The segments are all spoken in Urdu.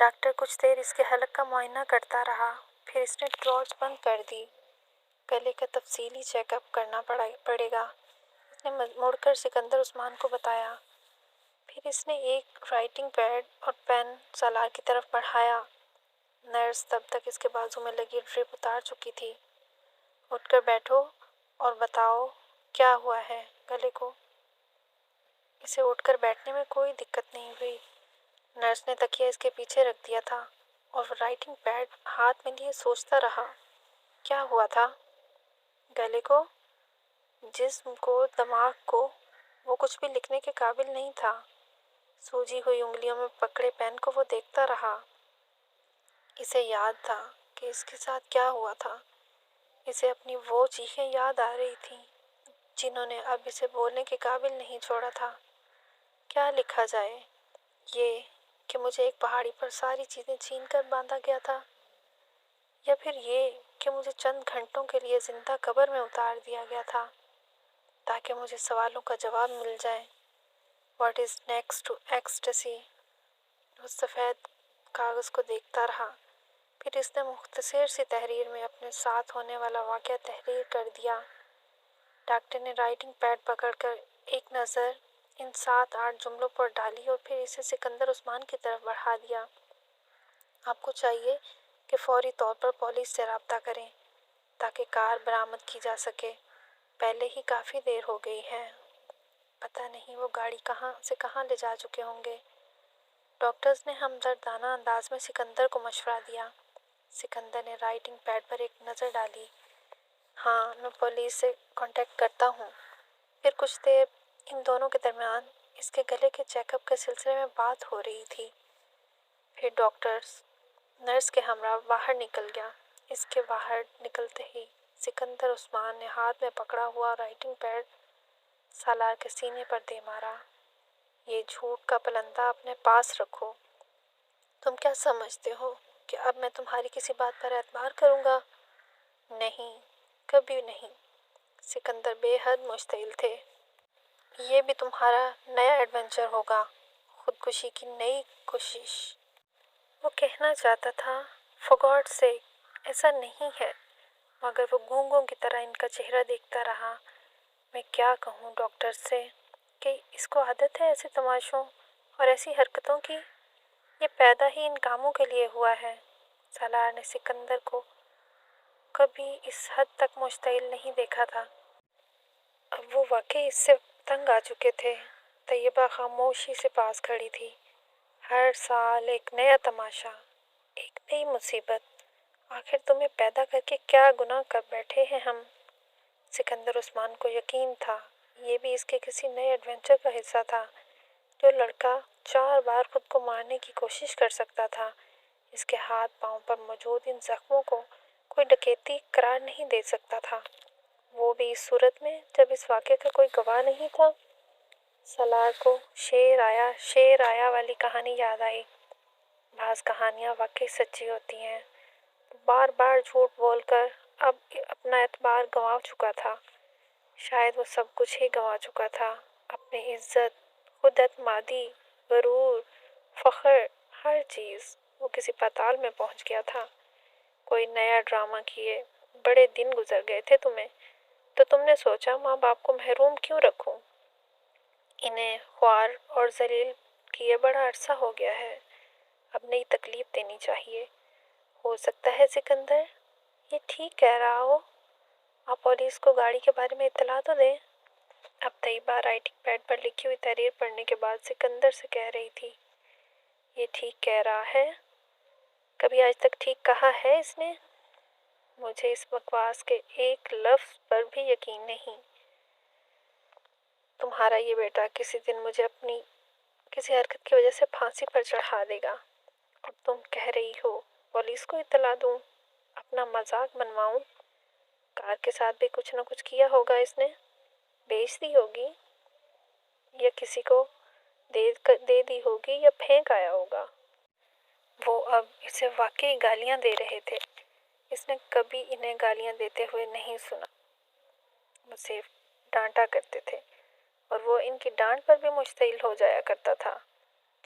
ڈاکٹر کچھ دیر اس کے حلق کا معائنہ کرتا رہا، پھر اس نے ٹارچ بند کر دی۔ گلے کا تفصیلی چیک اپ کرنا پڑے گا، اس نے مڑ کر سکندر عثمان کو بتایا۔ پھر اس نے ایک رائٹنگ پیڈ اور پین سالار کی طرف بڑھایا۔ نرس تب تک اس کے بازو میں لگی ڈرپ اتار چکی تھی۔ اٹھ کر بیٹھو اور بتاؤ کیا ہوا ہے گلے کو۔ اسے اٹھ کر بیٹھنے میں کوئی دقت نہیں ہوئی۔ نرس نے تکیہ اس کے پیچھے رکھ دیا تھا اور رائٹنگ پیڈ ہاتھ میں لیے سوچتا رہا۔ کیا ہوا تھا؟ گلے کو، جسم کو، دماغ کو، وہ کچھ بھی لکھنے کے قابل نہیں تھا۔ سوجی ہوئی انگلیوں میں پکڑے پین کو وہ دیکھتا رہا۔ اسے یاد تھا کہ اس کے ساتھ کیا ہوا تھا۔ اسے اپنی وہ چیخیں یاد آ رہی تھیں جنہوں نے اب اسے بولنے کے قابل نہیں چھوڑا تھا۔ کیا لکھا جائے؟ یہ کہ مجھے ایک پہاڑی پر ساری چیزیں چھین کر باندھا گیا تھا، یا پھر یہ کہ مجھے چند گھنٹوں کے لیے زندہ قبر میں اتار دیا گیا تھا تاکہ مجھے سوالوں کا جواب مل جائے۔ What is next to ecstasy? وہ سفید کاغذ کو دیکھتا رہا، پھر اس نے مختصر سی تحریر میں اپنے ساتھ ہونے والا واقعہ تحریر کر دیا۔ ڈاکٹر نے رائٹنگ پیڈ پکڑ کر ایک نظر ان 7-8 جملوں پر ڈالی اور پھر اسے سکندر عثمان کی طرف بڑھا دیا۔ آپ کو چاہیے کہ فوری طور پر پولیس سے رابطہ کریں تاکہ کار برآمد کی جا سکے۔ پہلے ہی کافی دیر ہو گئی ہے۔ پتہ نہیں وہ گاڑی کہاں سے کہاں لے جا چکے ہوں گے۔ ڈاکٹرز نے ہمدردانہ انداز میں سکندر کو مشورہ دیا۔ سکندر نے رائٹنگ پیڈ پر ایک نظر ڈالی۔ ہاں، میں پولیس سے کانٹیکٹ کرتا ہوں۔ پھر کچھ دیر ان دونوں کے درمیان اس کے گلے کے چیک اپ کے سلسلے میں بات ہو رہی تھی۔ پھر ڈاکٹرز نرس کے ہمراہ باہر نکل گیا۔ اس کے باہر نکلتے ہی سکندر عثمان نے ہاتھ میں پکڑا ہوا رائٹنگ پیڈ سالار کے سینے پر دے مارا۔ یہ جھوٹ کا پلندہ اپنے پاس رکھو۔ تم کیا سمجھتے ہو کہ اب میں تمہاری کسی بات پر اعتبار کروں گا؟ نہیں، کبھی نہیں۔ سکندر بے حد مشتعل تھے۔ یہ بھی تمہارا نیا ایڈونچر ہوگا، خودکشی کی نئی کوشش۔ وہ کہنا چاہتا تھا فار گاڈ سیک ایسا نہیں ہے، مگر وہ گونگوں کی طرح ان کا چہرہ دیکھتا رہا۔ میں کیا کہوں ڈاکٹر سے کہ اس کو عادت ہے ایسے تماشوں اور ایسی حرکتوں کی؟ یہ پیدا ہی ان کاموں کے لیے ہوا ہے۔ سالار نے سکندر کو کبھی اس حد تک مشتعل نہیں دیکھا تھا۔ اب وہ واقعی اس سے تنگ آ چکے تھے۔ طیبہ خاموشی سے پاس کھڑی تھی۔ ہر سال ایک نیا تماشا، ایک نئی مصیبت۔ آخر تمہیں پیدا کر کے کیا گناہ کر بیٹھے ہیں ہم؟ سکندر عثمان کو یقین تھا یہ بھی اس کے کسی نئے ایڈونچر کا حصہ تھا۔ جو لڑکا 4 بار خود کو مارنے کی کوشش کر سکتا تھا، اس کے ہاتھ پاؤں پر موجود ان زخموں کو کوئی ڈکیتی قرار نہیں دے سکتا تھا، وہ بھی اس صورت میں جب اس واقعے کا کوئی گواہ نہیں تھا۔ سالار کو شیر آیا والی کہانی یاد آئی۔ بعض کہانیاں واقعی سچی ہوتی ہیں۔ بار بار جھوٹ بول کر اب اپنا اعتبار گنوا چکا تھا۔ شاید وہ سب کچھ ہی گنوا چکا تھا، اپنی عزت، خود اعتمادی، غرور، فخر، ہر چیز۔ وہ کسی پتال میں پہنچ گیا تھا۔ کوئی نیا ڈرامہ کیے بڑے دن گزر گئے تھے تمہیں، تو تم نے سوچا ماں باپ کو محروم کیوں رکھوں؟ انہیں خوار اور ذلیل کیے بڑا عرصہ ہو گیا ہے، اب نئی تکلیف دینی چاہیے۔ ہو سکتا ہے سکندر یہ ٹھیک کہہ رہا ہو، آپ پولیس کو گاڑی کے بارے میں اطلاع تو دیں۔ اب طیبہ رائٹنگ پیڈ پر لکھی ہوئی تحریر پڑھنے کے بعد سکندر سے کہہ رہی تھی، یہ ٹھیک کہہ رہا ہے؟ کبھی آج تک ٹھیک کہا ہے اس نے؟ مجھے اس بکواس کے ایک لفظ پر بھی یقین نہیں۔ تمہارا یہ بیٹا کسی دن مجھے اپنی کسی حرکت کی وجہ سے پھانسی پر چڑھا دے گا، اور تم کہہ رہی ہو پولیس کو اطلاع دوں، اپنا مذاق بنواؤں؟ کار کے ساتھ بھی کچھ نہ کچھ کیا ہوگا اس نے، بیچ دی ہوگی، یا کسی کو دے دی ہوگی، یا پھینک آیا ہوگا۔ وہ اب اسے واقعی گالیاں دے رہے تھے۔ اس نے کبھی انہیں گالیاں دیتے ہوئے نہیں سنا۔ وہ صرف ڈانٹا کرتے تھے اور وہ ان کی ڈانٹ پر بھی مشتعل ہو جایا کرتا تھا۔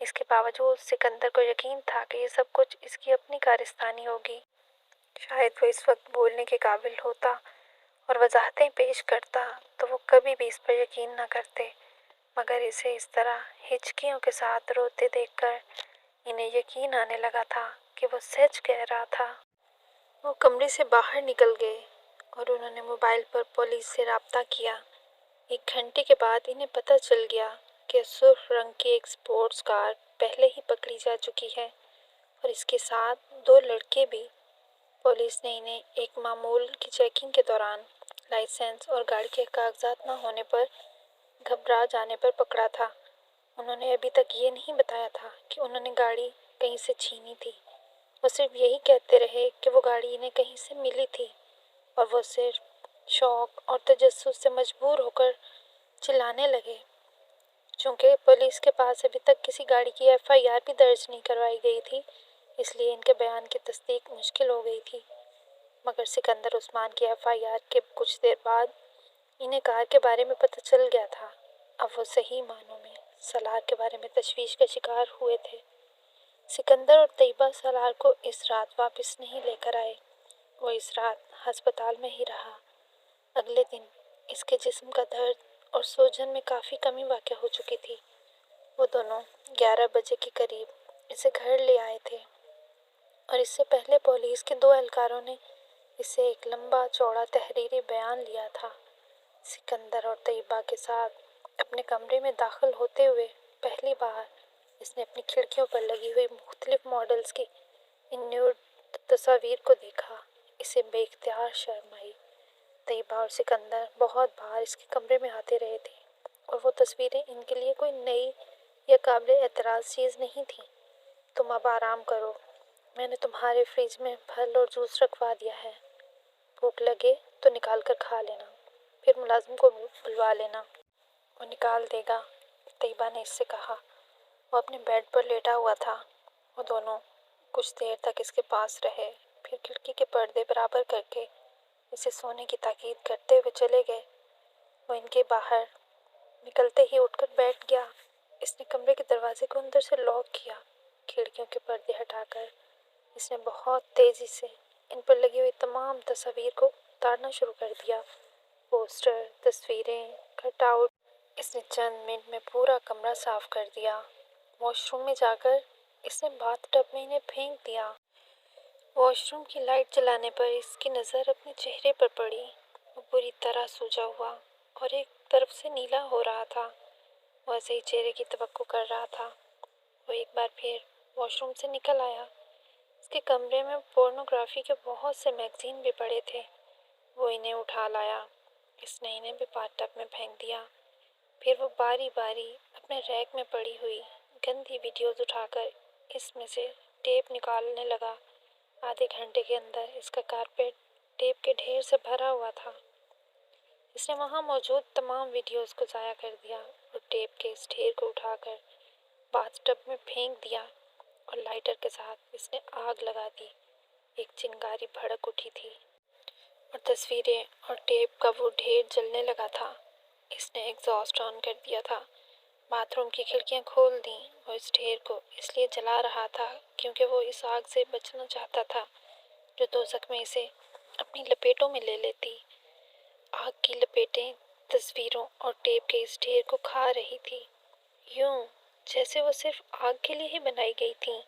اس کے باوجود سکندر کو یقین تھا کہ یہ سب کچھ اس کی اپنی کارستانی ہوگی۔ شاید وہ اس وقت بولنے کے قابل ہوتا اور وضاحتیں پیش کرتا تو وہ کبھی بھی اس پر یقین نہ کرتے، مگر اسے اس طرح ہچکیوں کے ساتھ روتے دیکھ کر انہیں یقین آنے لگا تھا کہ وہ سچ کہہ رہا تھا۔ وہ کمرے سے باہر نکل گئے اور انہوں نے موبائل پر پولیس سے رابطہ کیا۔ 1 گھنٹے کے بعد انہیں پتہ چل گیا کہ سرخ رنگ کی ایک اسپورٹس کار پہلے ہی پکڑی جا چکی ہے اور اس کے ساتھ 2 لڑکے بھی۔ پولیس نے انہیں ایک معمول کی چیکنگ کے دوران لائسنس اور گاڑی کے کاغذات نہ ہونے پر گھبرا جانے پر پکڑا تھا۔ انہوں نے ابھی تک یہ نہیں بتایا تھا کہ انہوں نے گاڑی کہیں سے چھینی تھی۔ وہ صرف یہی کہتے رہے کہ وہ گاڑی انہیں کہیں سے ملی تھی، اور وہ صرف شوق اور تجسس سے مجبور ہو کر چلانے لگے۔ چونکہ پولیس کے پاس ابھی تک کسی گاڑی کی FIR بھی درج نہیں کروائی گئی تھی، اس لیے ان کے بیان کی تصدیق مشکل ہو گئی تھی۔ مگر سکندر عثمان کی FIR کے کچھ دیر بعد انہیں کار کے بارے میں پتہ چل گیا تھا۔ اب وہ صحیح معنوں میں سالار کے بارے میں تشویش کا شکار ہوئے تھے۔ سکندر اور طیبہ سالار کو اس رات واپس نہیں لے کر آئے۔ وہ اس رات ہسپتال میں ہی رہا۔ اگلے دن اس کے جسم کا درد اور سوجن میں کافی کمی واقع ہو چکی تھی۔ وہ دونوں 11 بجے کے قریب اسے گھر لے آئے تھے، اور اس سے پہلے پولیس کے 2 اہلکاروں نے اسے ایک لمبا چوڑا تحریری بیان لیا تھا۔ سکندر اور طیبہ کے ساتھ اپنے کمرے میں داخل ہوتے ہوئے پہلی بار اس نے اپنی کھڑکیوں پر لگی ہوئی مختلف ماڈلز کی ان نیوڈ تصاویر کو دیکھا۔ اسے بے اختیار شرم آئی۔ طیبہ اور سکندر بہت بار اس کے کمرے میں آتے رہے تھے، اور وہ تصویریں ان کے لیے کوئی نئی یا قابل اعتراض چیز نہیں تھیں۔ تم اب آرام کرو، میں نے تمہارے فریج میں پھل اور جوس رکھوا دیا ہے، بھوک لگے تو نکال کر کھا لینا، پھر ملازم کو بلوا لینا، وہ نکال دے گا، طیبہ نے اس سے کہا۔ وہ اپنے بیڈ پر لیٹا ہوا تھا۔ وہ دونوں کچھ دیر تک اس کے پاس رہے، پھر کھڑکی کے پردے برابر کر کے اسے سونے کی تاکید کرتے ہوئے چلے گئے۔ وہ ان کے باہر نکلتے ہی اٹھ کر بیٹھ گیا۔ اس نے کمرے کے دروازے کو اندر سے لاک کیا۔ کھڑکیوں کے پردے ہٹا کر اس نے بہت تیزی سے ان پر لگی ہوئی تمام تصاویر کو اتارنا شروع کر دیا۔ پوسٹر، تصویریں، کٹ آؤٹ۔ اس نے چند منٹ میں پورا کمرہ صاف کر دیا۔ واش روم میں جا کر اس نے باتھ ٹب میں انہیں پھینک دیا۔ واش روم کی لائٹ جلانے پر اس کی نظر اپنے چہرے پر پڑی۔ وہ پوری طرح سوجا ہوا اور ایک طرف سے نیلا ہو رہا تھا۔ وہ ایسے ہی چہرے کی توقع کر رہا تھا۔ وہ ایک بار پھر واش روم سے نکل آیا۔ اس کے کمرے میں پورنوگرافی کے بہت سے میگزین بھی پڑے تھے۔ وہ انہیں اٹھا لایا۔ اس نے انہیں بھی باتھ ٹب میں پھینک دیا۔ پھر وہ باری باری اپنے ریک میں پڑی ہوئی گندی ویڈیوز اٹھا کر اس میں سے ٹیپ نکالنے لگا۔ آدھے گھنٹے کے اندر اس کا کارپیٹ ٹیپ کے ڈھیر سے بھرا ہوا تھا۔ اس نے وہاں موجود تمام ویڈیوز کو ضائع کر دیا اور ٹیپ کے اس ڈھیر کو اٹھا کر باتھ ٹب میں پھینک دیا، اور لائٹر کے ساتھ اس نے آگ لگا دی۔ ایک چنگاری بھڑک اٹھی تھی اور تصویریں اور ٹیپ کا وہ ڈھیر جلنے لگا تھا۔ اس نے ایگزاسٹ آن کر دیا تھا، باتھ روم کی کھڑکیاں کھول دیں اور اس ڈھیر کو اس لیے جلا رہا تھا کیونکہ وہ اس آگ سے بچنا چاہتا تھا جو دوزخ میں اسے اپنی لپیٹوں میں لے لیتی۔ آگ کی لپیٹیں تصویروں اور ٹیپ کے اس ڈھیر کو کھا رہی تھی، یوں جیسے وہ صرف آگ کے لیے ہی بنائی گئی تھیں۔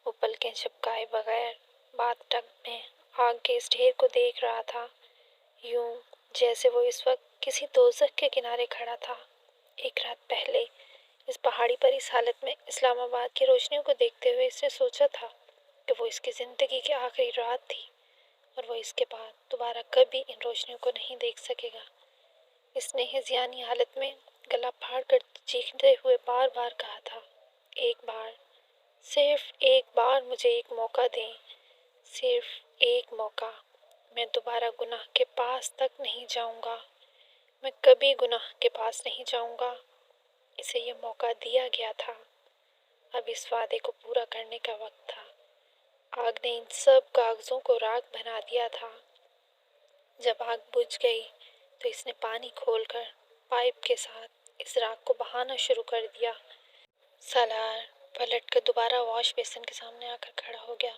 وہ پلکیں جھپکائے بغیر باتھ ٹب میں آگ کے اس ڈھیر کو دیکھ رہا تھا، یوں جیسے وہ اس وقت کسی دوزخ کے کنارے کھڑا تھا۔ 1 رات پہلے اس پہاڑی پر اس حالت میں اسلام آباد کی روشنیوں کو دیکھتے ہوئے اس نے سوچا تھا کہ وہ اس کی زندگی کی آخری رات تھی، اور وہ اس کے بعد دوبارہ کبھی ان روشنیوں کو نہیں دیکھ سکے گا۔ اس نے ہذیانی حالت میں گلا پھاڑ کر چیختے ہوئے بار بار کہا تھا، ایک بار، صرف ایک بار مجھے ایک موقع دیں، صرف ایک موقع، میں دوبارہ گناہ کے پاس تک نہیں جاؤں گا، میں کبھی گناہ کے پاس نہیں جاؤں گا۔ اسے یہ موقع دیا گیا تھا، اب اس وعدے کو پورا کرنے کا وقت تھا۔ آگ نے ان سب کاغذوں کو راکھ بنا دیا تھا۔ جب آگ بجھ گئی تو اس نے پانی کھول کر پائپ کے ساتھ اس راکھ کو بہانا شروع کر دیا۔ سالار پلٹ کر دوبارہ واش بیسن کے سامنے آ کر کھڑا ہو گیا۔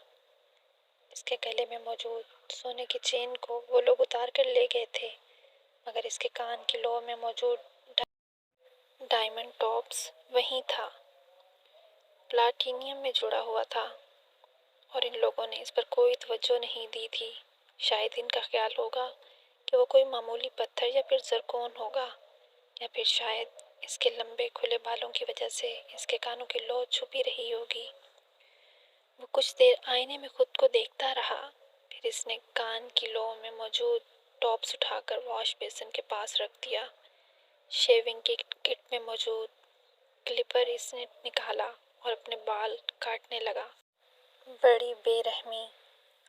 اس کے گلے میں موجود سونے کی چین کو وہ لوگ اتار کر لے گئے تھے، مگر اس کے کان کی لو میں موجود ڈائمنڈ ٹاپس وہیں تھا، پلاٹینیم میں جڑا ہوا تھا، اور ان لوگوں نے اس پر کوئی توجہ نہیں دی تھی۔ شاید ان کا خیال ہوگا کہ وہ کوئی معمولی پتھر یا پھر زرکون ہوگا، یا پھر شاید اس کے لمبے کھلے بالوں کی وجہ سے اس کے کانوں کی لو چھپی رہی ہوگی۔ وہ کچھ دیر آئینے میں خود کو دیکھتا رہا، پھر اس نے کان کی لو میں موجود ٹاپس اٹھا کر واش بیسن کے پاس رکھ دیا۔ شیونگ کی کٹ میں موجود کلپر اس نے نکالا اور اپنے بال کاٹنے لگا۔ بڑی بے رحمی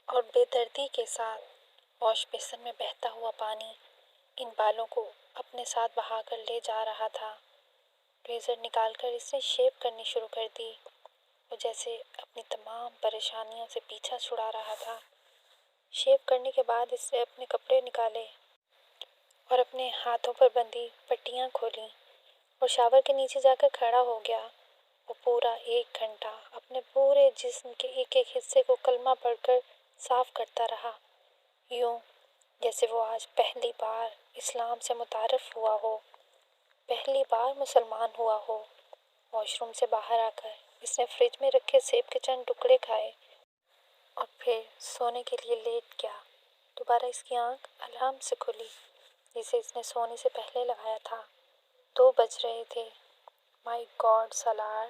اور بے دردی کے ساتھ واش بیسن میں بہتا ہوا پانی ان بالوں کو اپنے ساتھ بہا کر لے جا رہا تھا۔ ریزر نکال کر اس نے شیو کرنی شروع کر دی۔ وہ جیسے اپنی تمام پریشانیوں سے پیچھا چھڑا رہا تھا۔ شیو کرنے کے بعد اس نے اپنے کپڑے نکالے اور اپنے ہاتھوں پر بندھی پٹیاں کھولیں اور شاور کے نیچے جا کر کھڑا ہو گیا۔ وہ پورا 1 گھنٹہ اپنے پورے جسم کے ایک ایک حصے کو کلمہ پڑھ کر صاف کرتا رہا، یوں جیسے وہ آج پہلی بار اسلام سے متعارف ہوا ہو، پہلی بار مسلمان ہوا ہو۔ واش روم سے باہر آ کر اس نے فریج میں رکھے سیب کے چند ٹکڑے کھائے اور پھر سونے کے لیے لیٹ گیا۔ دوبارہ اس کی آنکھ الارم سے کھلی، جسے اس نے سونے سے پہلے لگایا تھا۔ 2 بج رہے تھے۔ مائی گاڈ سالار،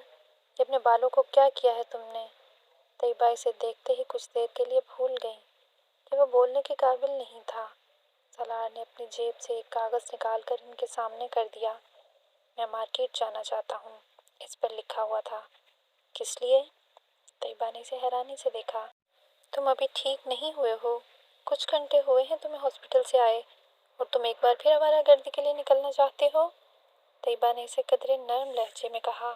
یہ اپنے بالوں کو کیا کیا ہے تم نے؟ طیبہ اسے دیکھتے ہی کچھ دیر کے لیے بھول گئی کہ وہ بولنے کے قابل نہیں تھا۔ سالار نے اپنی جیب سے ایک کاغذ نکال کر ان کے سامنے کر دیا۔ میں مارکیٹ جانا چاہتا ہوں، اس پر لکھا ہوا تھا۔ کس لیے؟ طیبہ نے اسے حیرانی سے دیکھا۔ تم ابھی ٹھیک نہیں ہوئے ہو، کچھ گھنٹے ہوئے ہیں تمہیں ہاسپٹل سے آئے، اور تم ایک بار پھر آوارہ گردی کے لیے نکلنا چاہتے ہو؟ طیبہ نے اسے قدرے نرم لہجے میں کہا۔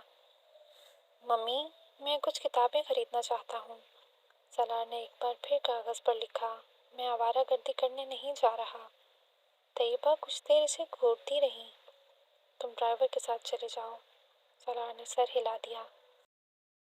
ممی، میں کچھ کتابیں خریدنا چاہتا ہوں۔ سالار نے ایک بار پھر کاغذ پر لکھا۔ میں آوارہ گردی کرنے نہیں جا رہا۔ طیبہ کچھ دیر اسے گھورتی رہی۔ تم ڈرائیور کے ساتھ چلے جاؤ۔ سالار نے سر ہلا دیا۔